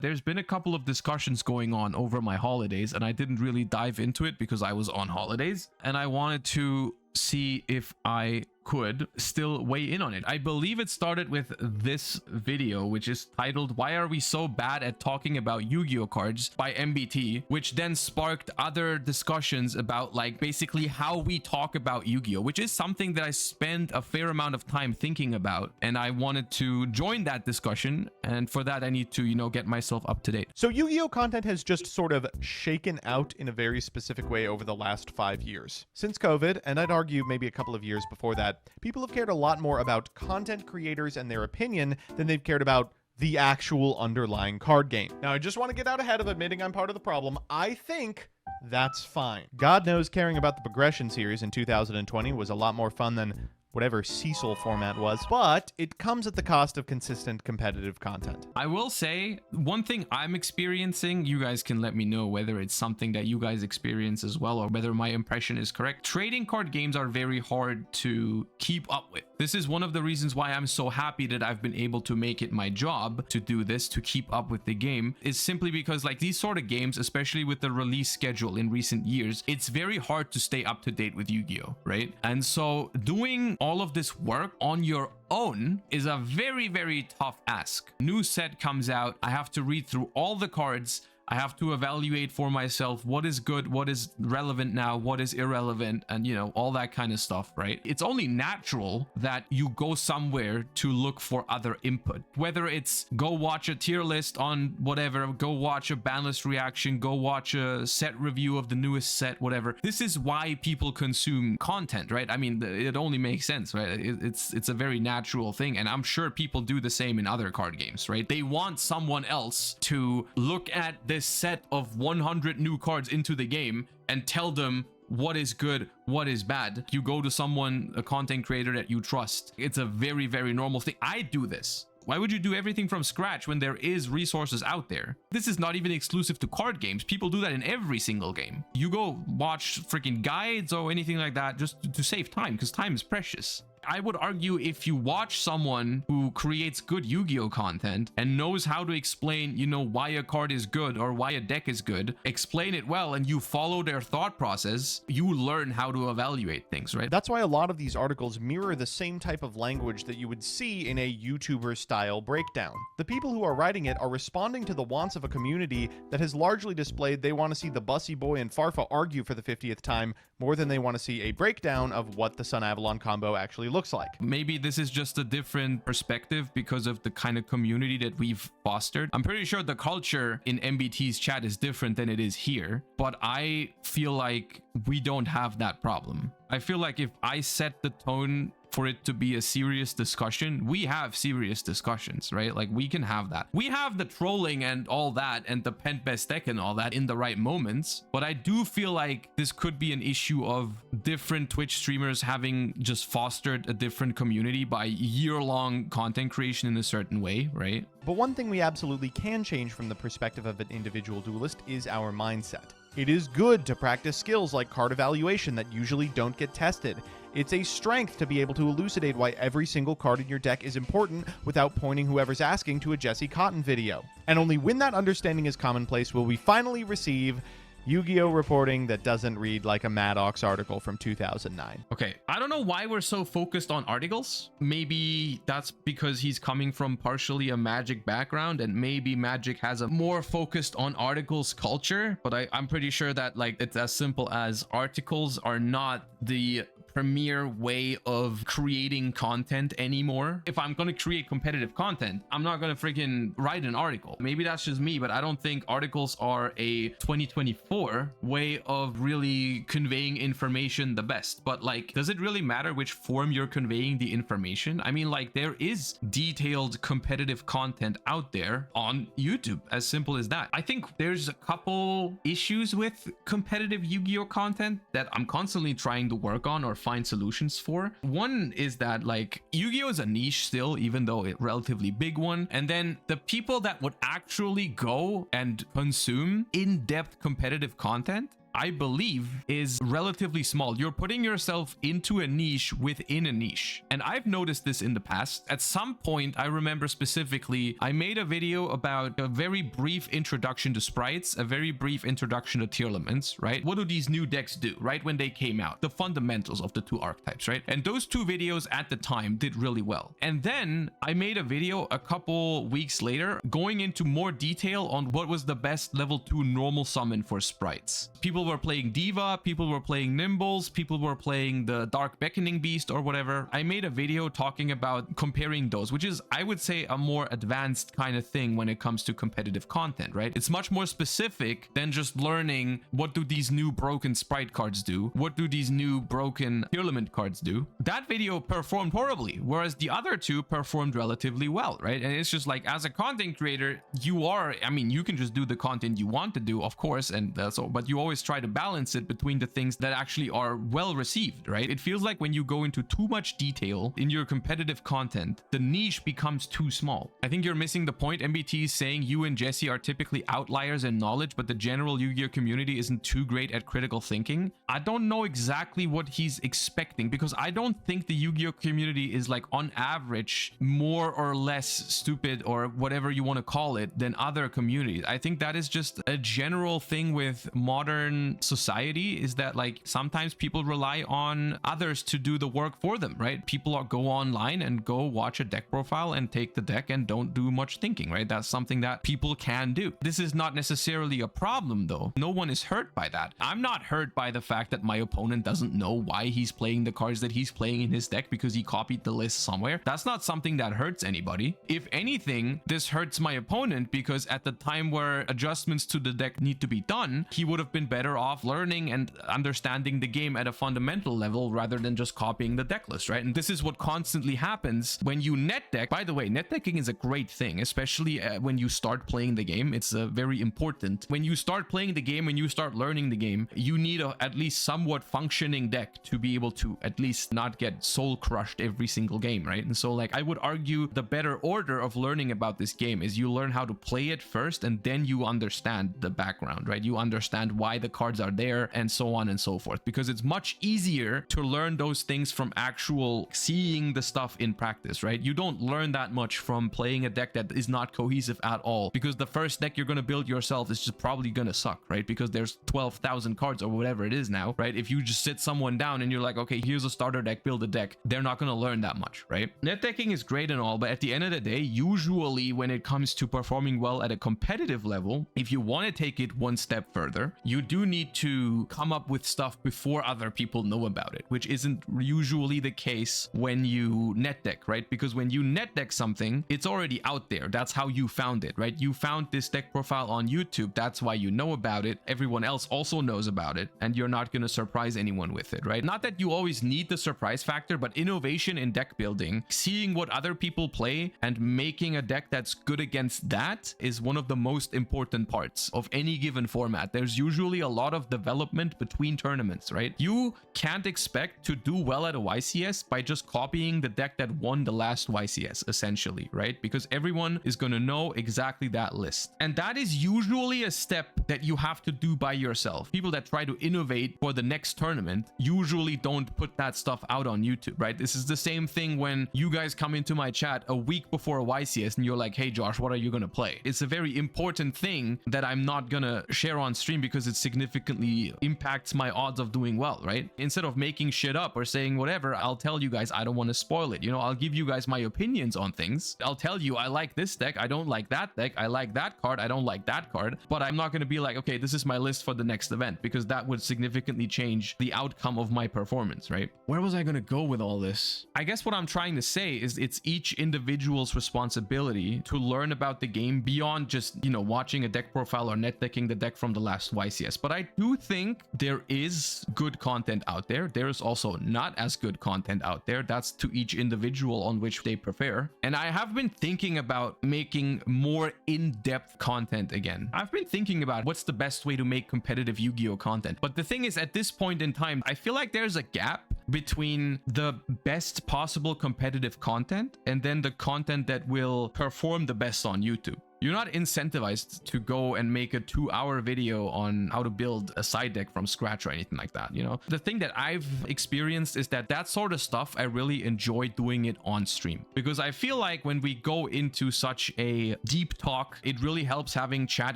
There's been a couple of discussions going on over my holidays, and I didn't really dive into it because I was on holidays, and I wanted to see if I could still weigh in on it. I believe it started with this video, which is titled "Why Are We So Bad at Talking About Yu-Gi-Oh Cards" by MBT, which then sparked other discussions about like basically how we talk about Yu-Gi-Oh, which is something that I spend a fair amount of time thinking about, and I wanted to join that discussion, and for that I need to, you know, get myself up to date. So Yu-Gi-Oh content has just sort of shaken out in a very specific way over the last 5 years. Since COVID, and I'd argue maybe a couple of years before that, people have cared a lot more about content creators and their opinion than they've cared about the actual underlying card game. Now, I just want to get out ahead of admitting I'm part of the problem. I think that's fine. God knows caring about the Progression series in 2020 was a lot more fun than whatever Cecil format was, but it comes at the cost of consistent competitive content. I will say one thing I'm experiencing, you guys can let me know whether it's something that you guys experience as well or whether my impression is correct. Trading card games are very hard to keep up with. This is one of the reasons why I'm so happy that I've been able to make it my job to do this, to keep up with the game, is simply because like these sort of games, especially with the release schedule in recent years, it's very hard to stay up to date with Yu-Gi-Oh, right? And so doing all of this work on your own is a very, very tough ask. New set comes out, I have to read through all the cards, I have to evaluate for myself what is good, what is relevant now, what is irrelevant, and you know, all that kind of stuff, right? It's only natural that you go somewhere to look for other input. Whether it's go watch a tier list on whatever, go watch a ban list reaction, go watch a set review of the newest set, whatever. This is why people consume content, right? I mean, it only makes sense, right? It's a very natural thing, and I'm sure people do the same in other card games, right? They want someone else to look at this set of 100 new cards into the game and tell them what is good, what is bad. You go to someone, a content creator that you trust. It's a very, very normal thing. I do this. Why would you do everything from scratch when there is resources out there? This is not even exclusive to card games. People do that in every single game. You go watch freaking guides or anything like that just to save time, because time is precious. I would argue if you watch someone who creates good Yu-Gi-Oh content and knows how to explain, you know, why a card is good or why a deck is good, explain it well, and you follow their thought process, you learn how to evaluate things, right? That's why a lot of these articles mirror the same type of language that you would see in a YouTuber style breakdown. The people who are writing it are responding to the wants of a community that has largely displayed they want to see the Bussy Boy and Farfa argue for the 50th time more than they want to see a breakdown of what the Sun Avalon combo actually looks like. Maybe this is just a different perspective because of the kind of community that we've fostered. I'm pretty sure the culture in MBT's chat is different than it is here, but I feel like we don't have that problem. I feel like if I set the tone for it to be a serious discussion, we have serious discussions, right? Like we can have that. We have the trolling and all that and the pent best deck and all that in the right moments, but I do feel like this could be an issue of different Twitch streamers having just fostered a different community by year-long content creation in a certain way, right? But one thing we absolutely can change from the perspective of an individual duelist is our mindset. It is good to practice skills like card evaluation that usually don't get tested. It's a strength to be able to elucidate why every single card in your deck is important without pointing whoever's asking to a Jesse Cotton video. And only when that understanding is commonplace will we finally receive Yu-Gi-Oh reporting that doesn't read like a Maddox article from 2009. Okay, I don't know why we're so focused on articles. Maybe that's because he's coming from partially a Magic background, and maybe Magic has a more focused on articles culture, but I'm pretty sure that like it's as simple as articles are not the premier way of creating content anymore. If I'm going to create competitive content, I'm not going to freaking write an article. Maybe that's just me, but I don't think articles are a 2024 way of really conveying information the best. But like, does it really matter which form you're conveying the information? I mean, like, there is detailed competitive content out there on YouTube, as simple as that. I think there's a couple issues with competitive Yu-Gi-Oh content that I'm constantly trying to work on or find solutions for. One is that like Yu-Gi-Oh is a niche still, even though a relatively big one, and then the people that would actually go and consume in-depth competitive content I believe, is relatively small. You're putting yourself into a niche within a niche. And I've noticed this in the past. At some point, I remember specifically, I made a video about a very brief introduction to sprites, a very brief introduction to tier limits, right? What do these new decks do, right? When they came out, the fundamentals of the two archetypes, right? And those two videos at the time did really well. And then I made a video a couple weeks later going into more detail on what was the best level 2 normal summon for sprites. People were playing Diva, people were playing Nimbles, people were playing the Dark Beckoning Beast or whatever. I made a video talking about comparing those, which is, I would say, a more advanced kind of thing when it comes to competitive content, right? It's much more specific than just learning what do these new broken sprite cards do? What do these new broken tier limit cards do? That video performed horribly, whereas the other two performed relatively well, right? And it's just like, as a content creator, you can just do the content you want to do, of course, and that's all, but you always try to balance it between the things that actually are well received, right? It feels like when you go into too much detail in your competitive content, the niche becomes too small. I think you're missing the point. MBT is saying you and Jesse are typically outliers in knowledge, but the general Yu-Gi-Oh community isn't too great at critical thinking. I don't know exactly what he's expecting, because I don't think the Yu-Gi-Oh community is, like, on average more or less stupid or whatever you want to call it than other communities. I think that is just a general thing with modern society, is that, like, sometimes people rely on others to do the work for them, right? People go online and go watch a deck profile and take the deck and don't do much thinking, right? That's something that people can do. This is not necessarily a problem, though. No one is hurt by that. I'm not hurt by the fact that my opponent doesn't know why he's playing the cards that he's playing in his deck because he copied the list somewhere. That's not something that hurts anybody. If anything, this hurts my opponent, because at the time where adjustments to the deck need to be done, he would have been better off learning and understanding the game at a fundamental level rather than just copying the deck list, right? And this is what constantly happens when you net deck. By the way, net decking is a great thing, especially when you start playing the game. It's very important. When you start playing the game and you start learning the game, you need at least somewhat functioning deck to be able to at least not get soul crushed every single game, right? And so, like, I would argue the better order of learning about this game is you learn how to play it first, and then you understand the background, right? You understand why the cards are there and so on and so forth, because it's much easier to learn those things from actual seeing the stuff in practice, right? You don't learn that much from playing a deck that is not cohesive at all, because the first deck you're going to build yourself is just probably going to suck, right? Because there's 12,000 cards or whatever it is now, right? If you just sit someone down and you're like, okay, here's a starter deck, build a deck, they're not going to learn that much, right? Net decking is great and all, but at the end of the day, usually when it comes to performing well at a competitive level, if you want to take it one step further, you do need to come up with stuff before other people know about it, which isn't usually the case when you net deck, right? Because when you net deck something, it's already out there. That's how you found it, right? You found this deck profile on YouTube. That's why you know about it. Everyone else also knows about it, and you're not going to surprise anyone with it, right? Not that you always need the surprise factor, but innovation in deck building, seeing what other people play and making a deck that's good against that, is one of the most important parts of any given format. There's usually a lot of development between tournaments, right? You can't expect to do well at a YCS by just copying the deck that won the last YCS, essentially, right? Because everyone is going to know exactly that list. And that is usually a step that you have to do by yourself. People that try to innovate for the next tournament usually don't put that stuff out on YouTube, right? This is the same thing when you guys come into my chat a week before a YCS and you're like, hey Josh, what are you going to play? It's a very important thing that I'm not going to share on stream because it significantly impacts my odds of doing well, right? Instead of making shit up or saying whatever, I'll tell you guys I don't want to spoil it. You know, I'll give you guys my opinions on things. I'll tell you I like this deck, I don't like that deck, I like that card, I don't like that card, but I'm not going to be like, okay, this is my list for the next event, because that would significantly change the outcome of my performance, right? Where was I going to go with all this? I guess what I'm trying to say is it's each individual's responsibility to learn about the game beyond just, you know, watching a deck profile or net decking the deck from the last YCS. But I do think there is good content out there. There is also not as good content out there. That's to each individual on which they prefer. And I have been thinking about making more in-depth content again. I've been thinking about what's the best way to make competitive Yu-Gi-Oh content. But the thing is, at this point in time, I feel like there's a gap between the best possible competitive content and then the content that will perform the best on YouTube. You're not incentivized to go and make a 2-hour video on how to build a side deck from scratch or anything like that, you know? The thing that I've experienced is that sort of stuff, I really enjoy doing it on stream, because I feel like when we go into such a deep talk, it really helps having chat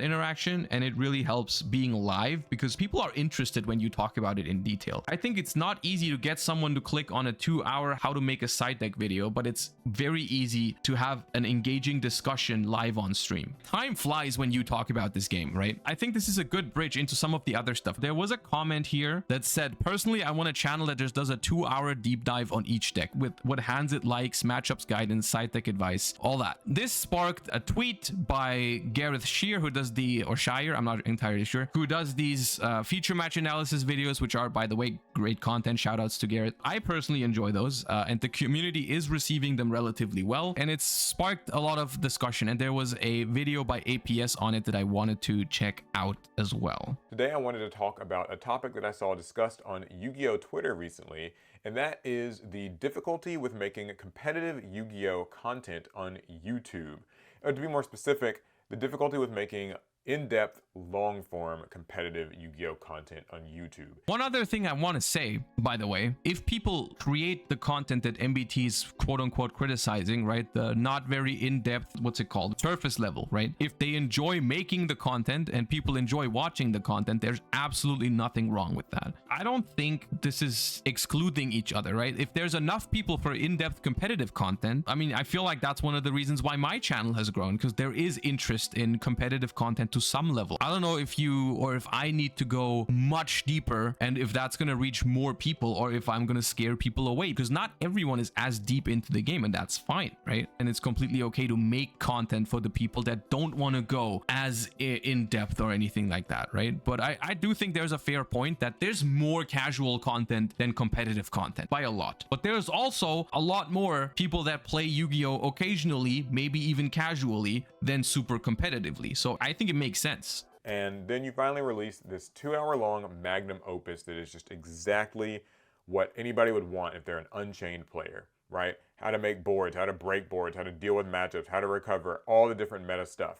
interaction, and it really helps being live because people are interested when you talk about it in detail. I think it's not easy to get someone to click on a 2-hour how to make a side deck video, but it's very easy to have an engaging discussion live on stream. Time flies when you talk about this game, right? I think this is a good bridge into some of the other stuff. There was a comment here that said, personally, I want a channel that just does a 2-hour deep dive on each deck with what hands it likes, matchups guidance, side deck advice, all that. This sparked a tweet by Gareth Shear, who does or Shire, I'm not entirely sure, who does these feature match analysis videos, which are, by the way, great content. Shout outs to Gareth. I personally enjoy those, and the community is receiving them relatively well, and it's sparked a lot of discussion, and there was a video by APS on it that I wanted to check out as well. Today I wanted to talk about a topic that I saw discussed on Yu-Gi-Oh! Twitter recently, and that is the difficulty with making competitive Yu-Gi-Oh! Content on YouTube. To be more specific, the difficulty with making in-depth, long-form, competitive Yu-Gi-Oh! Content on YouTube. One other thing I want to say, by the way, if people create the content that MBT is quote-unquote criticizing, right, the not very in-depth, what's it called, surface level, right, if they enjoy making the content and people enjoy watching the content, there's absolutely nothing wrong with that. I don't think this is excluding each other, right? If there's enough people for in-depth competitive content, I mean, I feel like that's one of the reasons why my channel has grown, because there is interest in competitive content to some level. I don't know if I need to go much deeper, and if that's going to reach more people, or if I'm going to scare people away, because not everyone is as deep into the game, and that's fine, right? And it's completely okay to make content for the people that don't want to go as in depth or anything like that, right? But I do think there's a fair point that there's more casual content than competitive content by a lot. But there's also a lot more people that play Yu-Gi-Oh! Occasionally, maybe even casually, than super competitively. So I think it makes sense. And then you finally released this 2-hour-long magnum opus that is just exactly what anybody would want if they're an Unchained player, right? How to make boards, how to break boards, how to deal with matchups, how to recover, all the different meta stuff.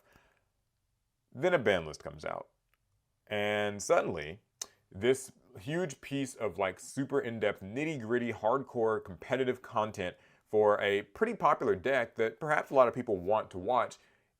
Then a ban list comes out. And suddenly, this huge piece of like super in-depth, nitty-gritty, hardcore, competitive content for a pretty popular deck that perhaps a lot of people want to watch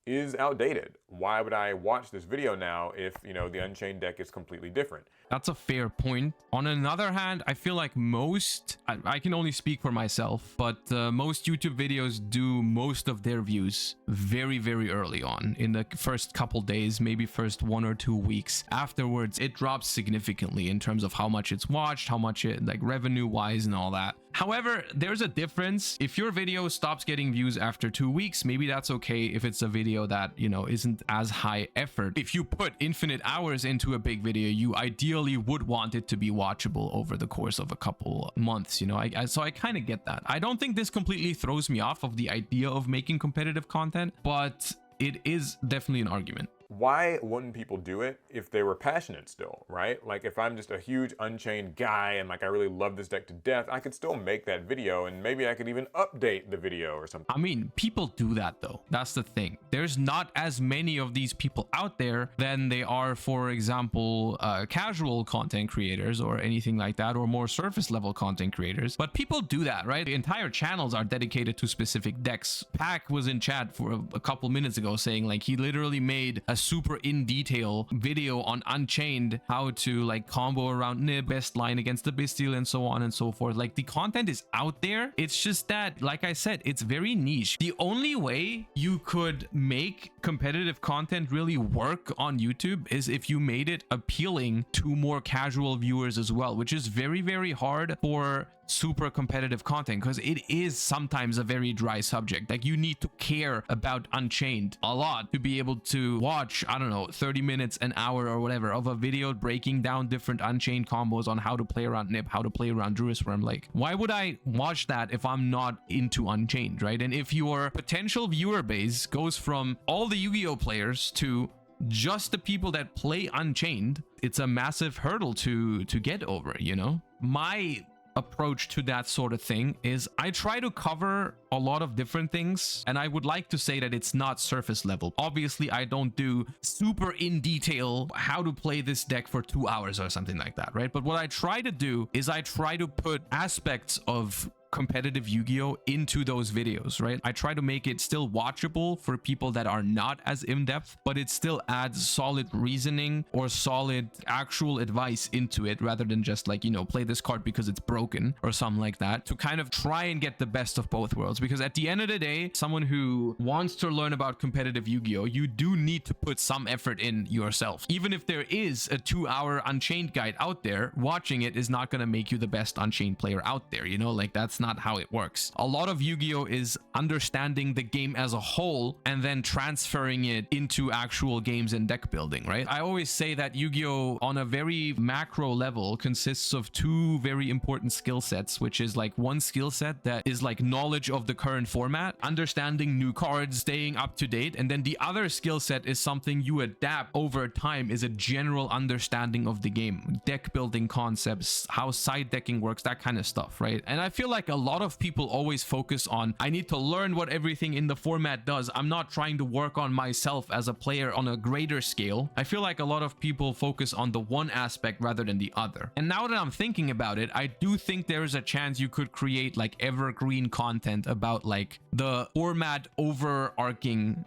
is outdated. Why would I watch this video now if, you know, the Unchained deck is completely different? That's a fair point. On another hand, I feel like I can only speak for myself, but most YouTube videos do most of their views very, very early on in the first couple days, maybe first 1 or 2 weeks. Afterwards, it drops significantly in terms of how much it's watched, how much it, like, revenue wise and all that. However, there's a difference. If your video stops getting views after 2 weeks, maybe that's okay if it's a video that, you know, isn't as high effort. If you put infinite hours into a big video, you ideally would want it to be watchable over the course of a couple months, you know. So I kind of get that. I don't think this completely throws me off of the idea of making competitive content, but it is definitely an argument. Why wouldn't people do it if they were passionate still, right? Like if I'm just a huge Unchained guy and like I really love this deck to death, I could still make that video and maybe I could even update the video or something. I mean, people do that though. That's the thing. There's not as many of these people out there than they are, for example, casual content creators or anything like that, or more surface level content creators. But people do that, right? The entire channels are dedicated to specific decks. Pac was in chat for a couple minutes ago saying like he literally made a super in detail video on Unchained, how to like combo around Nib, best line against the Bestial, and so on and so forth. Like the content is out there. It's just that, like I said, it's very niche. The only way you could make competitive content really work on YouTube is if you made it appealing to more casual viewers as well, which is very, very hard for super competitive content because it is sometimes a very dry subject. Like you need to care about Unchained a lot to be able to watch, I don't know, 30 minutes, an hour or whatever of a video breaking down different Unchained combos on how to play around Nib, how to play around Druisworm. Like, why would I watch that if I'm not into Unchained, right? And if your potential viewer base goes from all the Yu-Gi-Oh players to just the people that play Unchained, it's a massive hurdle to get over, you know? My approach to that sort of thing is I try to cover a lot of different things, and I would like to say that it's not surface level. Obviously, I don't do super in detail how to play this deck for 2 hours or something like that, right? But what I try to do is I try to put aspects of competitive Yu-Gi-Oh into those videos, right? I try to make it still watchable for people that are not as in-depth, but it still adds solid reasoning or solid actual advice into it, rather than just like, you know, play this card because it's broken or something like that, to kind of try and get the best of both worlds. Because at the end of the day, someone who wants to learn about competitive Yu-Gi-Oh, you do need to put some effort in yourself. Even if there is a 2-hour Unchained guide out there, watching it is not going to make you the best Unchained player out there, you know? Like, that's not how it works. A lot of Yu-Gi-Oh is understanding the game as a whole and then transferring it into actual games and deck building, right? I always say that Yu-Gi-Oh on a very macro level consists of 2 very important skill sets, which is like one skill set that is like knowledge of the current format, understanding new cards, staying up to date, and then the other skill set is something you adapt over time, is a general understanding of the game, deck building concepts, how side decking works, that kind of stuff, right? And I feel like a lot of people always focus on, I need to learn what everything in the format does. I'm not trying to work on myself as a player on a greater scale. I feel like a lot of people focus on the one aspect rather than the other. And now that I'm thinking about it, I do think there is a chance you could create like evergreen content about like the format overarching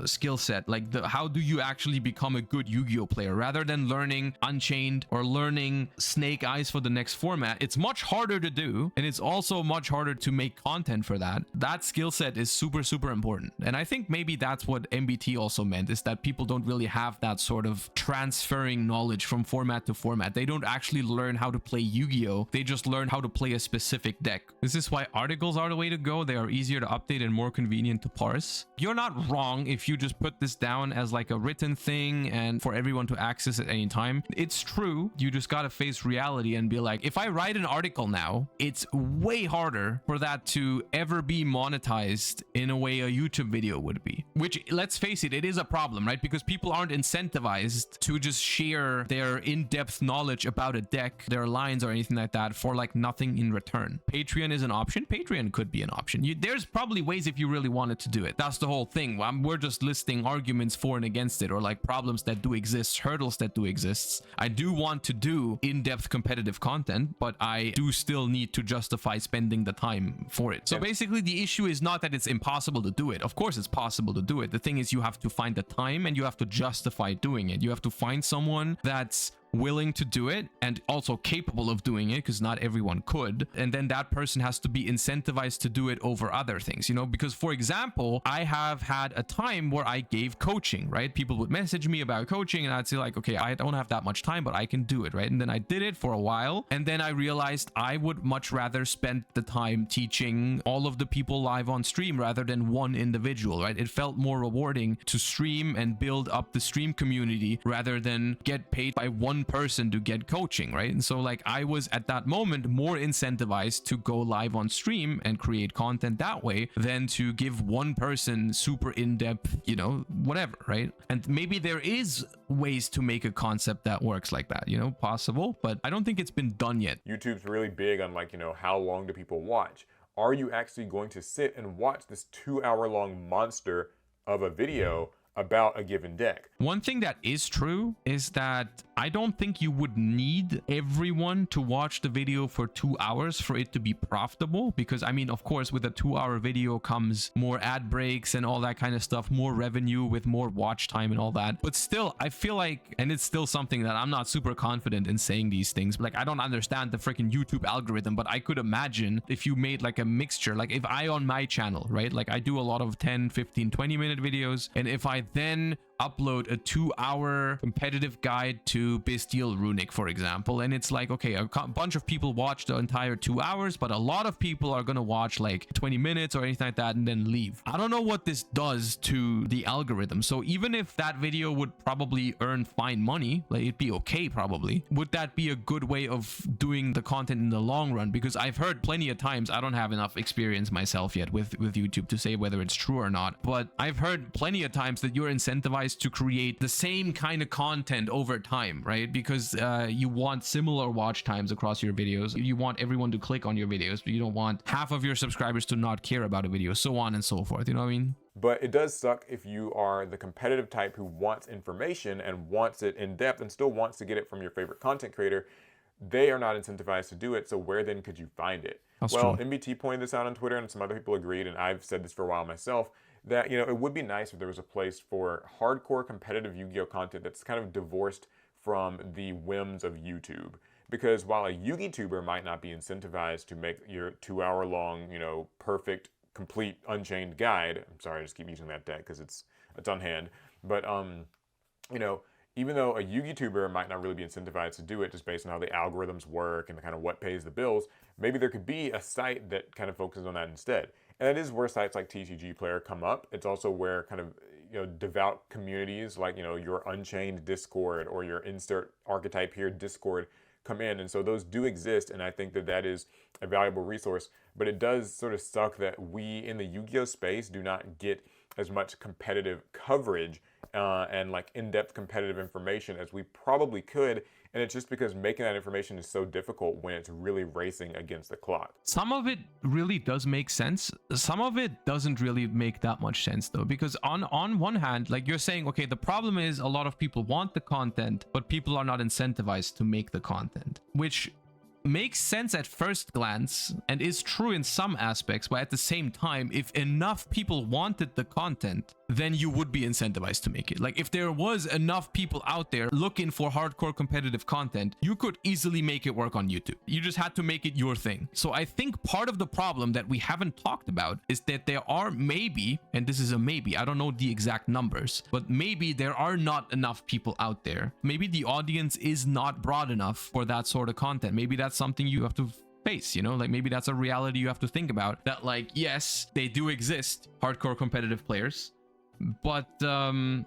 skill set, like how do you actually become a good Yu-Gi-Oh player, rather than learning Unchained or learning Snake Eyes for the next format. It's much harder to do, and it's also much harder to make content for that. That skill set is super, super important. And I think maybe that's what MBT also meant, is that people don't really have that sort of transferring knowledge from format to format. They don't actually learn how to play Yu-Gi-Oh! They just learn how to play a specific deck. This is why articles are the way to go. They are easier to update and more convenient to parse. You're not wrong if you just put this down as like a written thing and for everyone to access at any time. It's true. You just gotta face reality and be like, if I write an article now, it's way harder for that to ever be monetized in a way a YouTube video would be. Which, let's face it, it is a problem, right? Because people aren't incentivized to just share their in-depth knowledge about a deck, their lines or anything like that for like nothing in return. Patreon is an option. Patreon could be an option. There's probably ways if you really wanted to do it. That's the whole thing. We're just listing arguments for and against it, or like problems that do exist, hurdles that do exist. I do want to do in-depth competitive content, but I do still need to justify spending the time for it. So basically the issue is not that it's impossible to do it. Of course it's possible to do it. The thing is, you have to find the time and you have to justify doing it. You have to find someone that's willing to do it and also capable of doing it, because not everyone could, and then that person has to be incentivized to do it over other things, you know? Because for example, I have had a time where I gave coaching, right? People would message me about coaching and I'd say like, okay, I don't have that much time, but I can do it, right? And then I did it for a while, and then I realized I would much rather spend the time teaching all of the people live on stream rather than one individual, right? It felt more rewarding to stream and build up the stream community rather than get paid by one person to get coaching, right? And so like I was at that moment more incentivized to go live on stream and create content that way than to give one person super in-depth, you know, whatever, right? And maybe there is ways to make a concept that works like that, you know, possible, but I don't think it's been done yet. YouTube's really big on like, you know, how long do people watch? Are you actually going to sit and watch this 2-hour-long monster of a video about a given deck? One thing that is true is that I don't think you would need everyone to watch the video for 2 hours for it to be profitable, because I mean, of course, with a 2-hour video comes more ad breaks and all that kind of stuff, more revenue with more watch time and all that. But still, I feel like, and it's still something that I'm not super confident in saying these things, like I don't understand the freaking YouTube algorithm, but I could imagine if you made like a mixture, like if I on my channel, right, like I do a lot of 10, 15, 20-minute videos, and if I then upload a 2-hour competitive guide to Bestial Runic, for example, and it's like, okay, a bunch of people watch the entire 2 hours, but a lot of people are gonna watch like 20 minutes or anything like that and then leave. I don't know what this does to the algorithm. So even if that video would probably earn fine money, like it'd be okay probably, would that be a good way of doing the content in the long run? Because I've heard plenty of times, I don't have enough experience myself yet with YouTube to say whether it's true or not, but I've heard plenty of times that you're incentivized incentivized to create the same kind of content over time, right? Because you want similar watch times across your videos. You want everyone to click on your videos, but you don't want half of your subscribers to not care about a video, so on and so forth. You know what I mean? But it does suck if you are the competitive type who wants information and wants it in depth and still wants to get it from your favorite content creator. They are not incentivized to do it, so where then could you find it? That's well, true. MBT pointed this out on Twitter, and some other people agreed, and I've said this for a while myself, that, you know, it would be nice if there was a place for hardcore competitive Yu-Gi-Oh content that's kind of divorced from the whims of YouTube. Because while a YugiTuber might not be incentivized to make your 2-hour long, you know, perfect, complete Unchained guide, I'm sorry, I just keep using that deck because it's on hand, but you know, even though a YugiTuber might not really be incentivized to do it just based on how the algorithms work and kind of what pays the bills, maybe there could be a site that kind of focuses on that instead. And that is where sites like TCG Player come up. It's also where kind of, you know, devout communities like, you know, your Unchained Discord or your Insert Archetype Here Discord come in. And so those do exist, and I think that that is a valuable resource. But it does sort of suck that we in the Yu-Gi-Oh space do not get as much competitive coverage and like in-depth competitive information as we probably could. And it's just because making that information is so difficult when it's really racing against the clock. Some of it really does make sense. Some of it doesn't really make that much sense though, because on one hand, like you're saying, okay, the problem is a lot of people want the content, but people are not incentivized to make the content, which makes sense at first glance and is true in some aspects, but at the same time, if enough people wanted the content, then you would be incentivized to make it. Like if there was enough people out there looking for hardcore competitive content, you could easily make it work on YouTube. You just had to make it your thing. So I think part of the problem that we haven't talked about is that there are maybe, and this is a maybe, I don't know the exact numbers, but maybe there are not enough people out there. Maybe the audience is not broad enough for that sort of content. Maybe that's something you have to face, you know, like maybe that's a reality you have to think about, that like, yes, they do exist, hardcore competitive players, but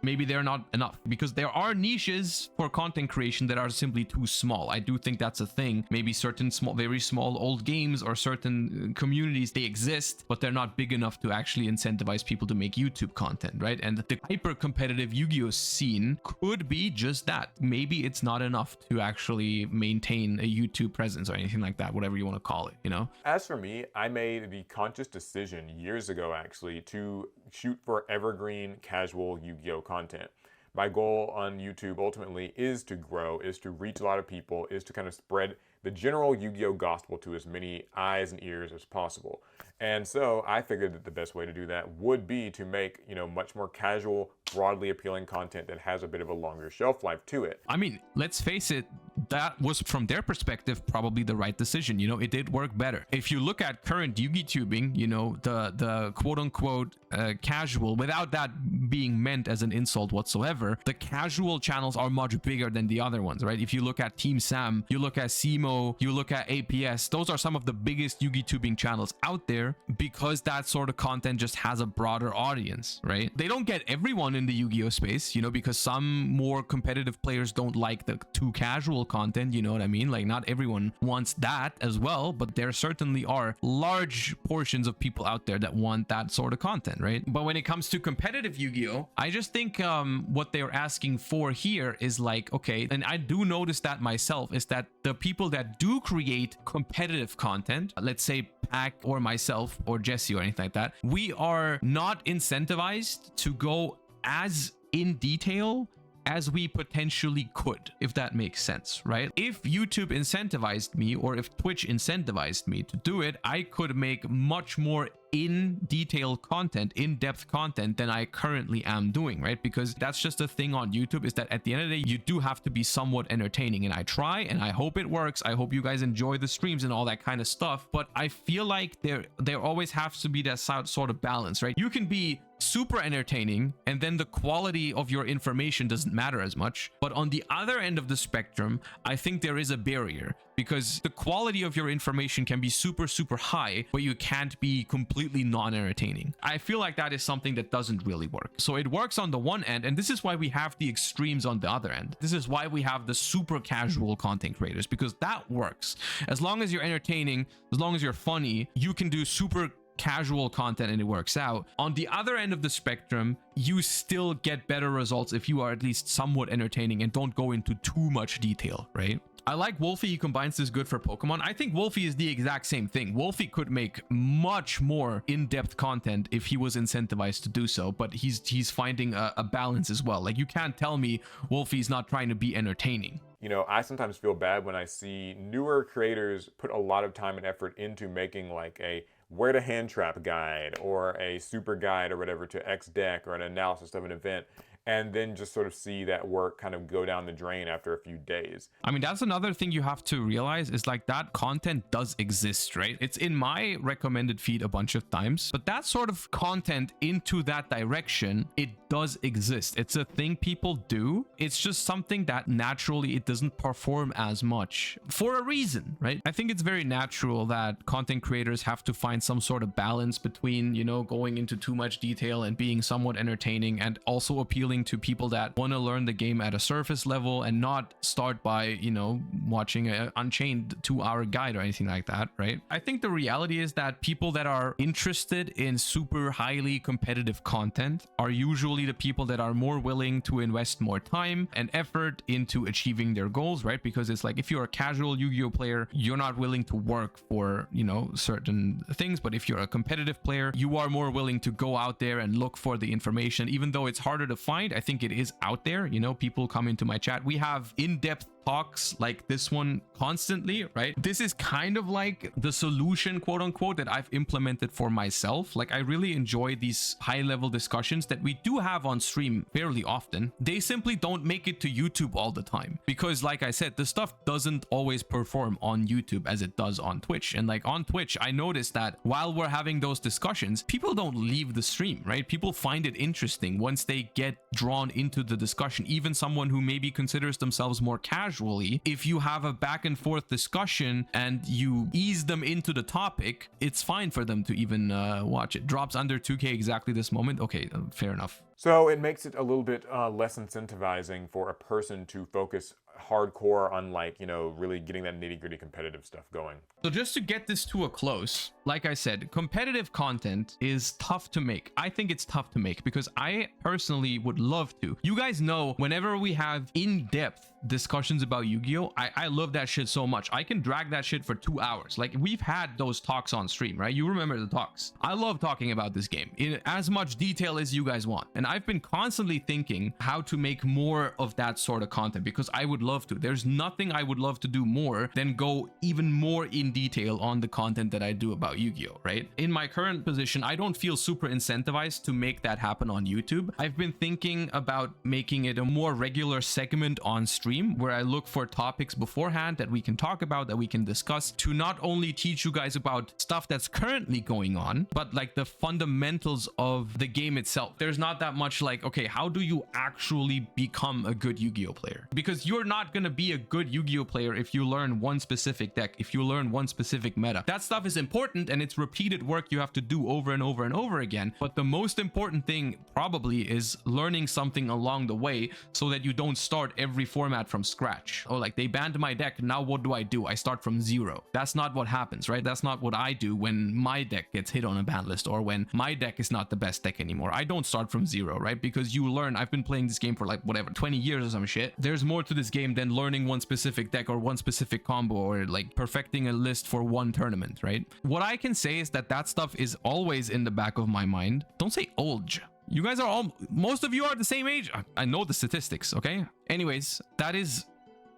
maybe they're not enough, because there are niches for content creation that are simply too small. I do think that's a thing. Maybe certain small, very small old games or certain communities, they exist, but they're not big enough to actually incentivize people to make YouTube content, right? And the hyper competitive Yu-Gi-Oh scene could be just that. Maybe it's not enough to actually maintain a YouTube presence or anything like that, whatever you want to call it, you know? As for me, I made the conscious decision years ago actually to shoot for evergreen casual Yu-Gi-Oh content. My goal on YouTube ultimately is to grow, is to reach a lot of people, is to kind of spread the general Yu-Gi-Oh gospel to as many eyes and ears as possible. And so I figured that the best way to do that would be to make, you know, much more casual, broadly appealing content that has a bit of a longer shelf life to it. I mean, let's face it, that was from their perspective probably the right decision. You know, it did work better. If you look at current Yugi tubing, you know, the quote unquote casual, without that being meant as an insult whatsoever, the casual channels are much bigger than the other ones, right? If you look at Team Sam, you look at Simo, you look at APS, those are some of the biggest Yugi tubing channels out there, because that sort of content just has a broader audience, right? They don't get everyone in the Yu-Gi-Oh space, you know, because some more competitive players don't like the too casual content, you know what I mean? Like not everyone wants that as well, but there certainly are large portions of people out there that want that sort of content, right? But when it comes to competitive Yu-Gi-Oh, I just think what they're asking for here is like, okay, and I do notice that myself, is that the people that do create competitive content, let's say Pack or myself or Jesse or anything like that, we are not incentivized to go as in detail as we potentially could, if that makes sense, right? If YouTube incentivized me, or if Twitch incentivized me to do it, I could make much more in-detail content, in-depth content than I currently am doing, right? Because that's just the thing on YouTube, is that at the end of the day, you do have to be somewhat entertaining, and I try, and I hope it works. I hope you guys enjoy the streams and all that kind of stuff, but I feel like there always has to be that sort of balance, right? You can be super entertaining and then the quality of your information doesn't matter as much, but on the other end of the spectrum, I think there is a barrier, because the quality of your information can be super high, but you can't be completely non-entertaining. I feel like that is something that doesn't really work. So it works on the one end, and this is why we have the extremes on the other end. This is why we have the super casual content creators, because that works. As long as you're entertaining, as long as you're funny, you can do super casual content and it works out. On the other end of the spectrum, you still get better results if you are at least somewhat entertaining and don't go into too much detail, right? I like Wolfie. He combines this good for Pokemon. I think Wolfie is the exact same thing. Wolfie could make much more in-depth content if he was incentivized to do so, but he's finding a balance as well. Like, you can't tell me Wolfie's not trying to be entertaining. You know, I sometimes feel bad when I see newer creators put a lot of time and effort into making like a where to hand trap guide or a super guide or whatever to X deck or an analysis of an event, and then just sort of see that work kind of go down the drain after a few days. I mean, that's another thing you have to realize is like that content does exist, right? It's in my recommended feed a bunch of times, but that sort of content into that direction, it does exist. It's a thing people do. It's just something that naturally it doesn't perform as much for a reason, right? I think it's very natural that content creators have to find some sort of balance between, you know, going into too much detail and being somewhat entertaining and also appealing to people that want to learn the game at a surface level and not start by, you know, watching an Unchained 2-hour guide or anything like that, right? I think the reality is that people that are interested in super highly competitive content are usually the people that are more willing to invest more time and effort into achieving their goals, right? Because it's like, if you're a casual Yu-Gi-Oh player, you're not willing to work for, you know, certain things, but if you're a competitive player, you are more willing to go out there and look for the information, even though it's harder to find. I think it is out there. You know, people come into my chat. We have in-depth talks like this one constantly, right? This is kind of like the solution, quote unquote, that I've implemented for myself. Like, I really enjoy these high-level discussions that we do have on stream fairly often. They simply don't make it to YouTube all the time because, like I said, the stuff doesn't always perform on YouTube as it does on Twitch. And like on Twitch, I noticed that while we're having those discussions, people don't leave the stream, right? People find it interesting once they get drawn into the discussion. Even someone who maybe considers themselves more casual, if you have a back and forth discussion and you ease them into the topic, it's fine for them to even watch it. Drops under 2K exactly this moment. Okay, fair enough. So it makes it a little bit less incentivizing for a person to focus hardcore on, like, you know, really getting that nitty-gritty competitive stuff going. So just to get this to a close, like I said, competitive content is tough to make. I think it's tough to make because I personally would love to. You guys know, whenever we have in-depth discussions about Yu-Gi-Oh, I love that shit so much. I can drag that shit for 2 hours. Like, we've had those talks on stream, right? You remember the talks. I love talking about this game in as much detail as you guys want. And I've been constantly thinking how to make more of that sort of content because I would love to. There's nothing I would love to do more than go even more in detail on the content that I do about Yu-Gi-Oh, right? In my current position, I don't feel super incentivized to make that happen on YouTube. I've been thinking about making it a more regular segment on stream where I look for topics beforehand that we can talk about, that we can discuss, to not only teach you guys about stuff that's currently going on, but like the fundamentals of the game itself. There's not that much like, okay, how do you actually become a good Yu-Gi-Oh player? Because you're not going to be a good Yu-Gi-Oh player if you learn one specific deck, if you learn one specific meta. That stuff is important and it's repeated work you have to do over and over and over again. But the most important thing probably is learning something along the way so that you don't start every format from scratch. Oh, like, they banned my deck, now what do? I start from zero. That's not what happens, right? That's not what I do when my deck gets hit on a ban list or when my deck is not the best deck anymore. I don't start from zero, right? Because you learn. I've been playing this game for like whatever 20 years or some shit. There's more to this game than learning one specific deck or one specific combo or like perfecting a list for one tournament, right? What I can say is that that stuff is always in the back of my mind. Don't say old. You guys are all, most of you are the same age. I know the statistics, okay? Anyways, that is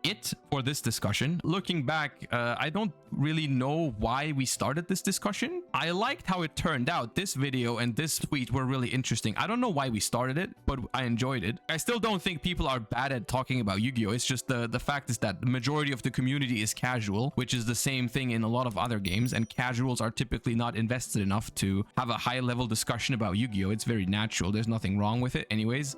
it for this discussion. Looking back, I don't really know why we started this discussion. I liked how it turned out. This video and this tweet were really interesting. I don't know why we started it, but I enjoyed it. I still don't think people are bad at talking about Yu-Gi-Oh! It's just the fact is that the majority of the community is casual, which is the same thing in a lot of other games, and casuals are typically not invested enough to have a high-level discussion about Yu-Gi-Oh! It's very natural. There's nothing wrong with it. Anyways,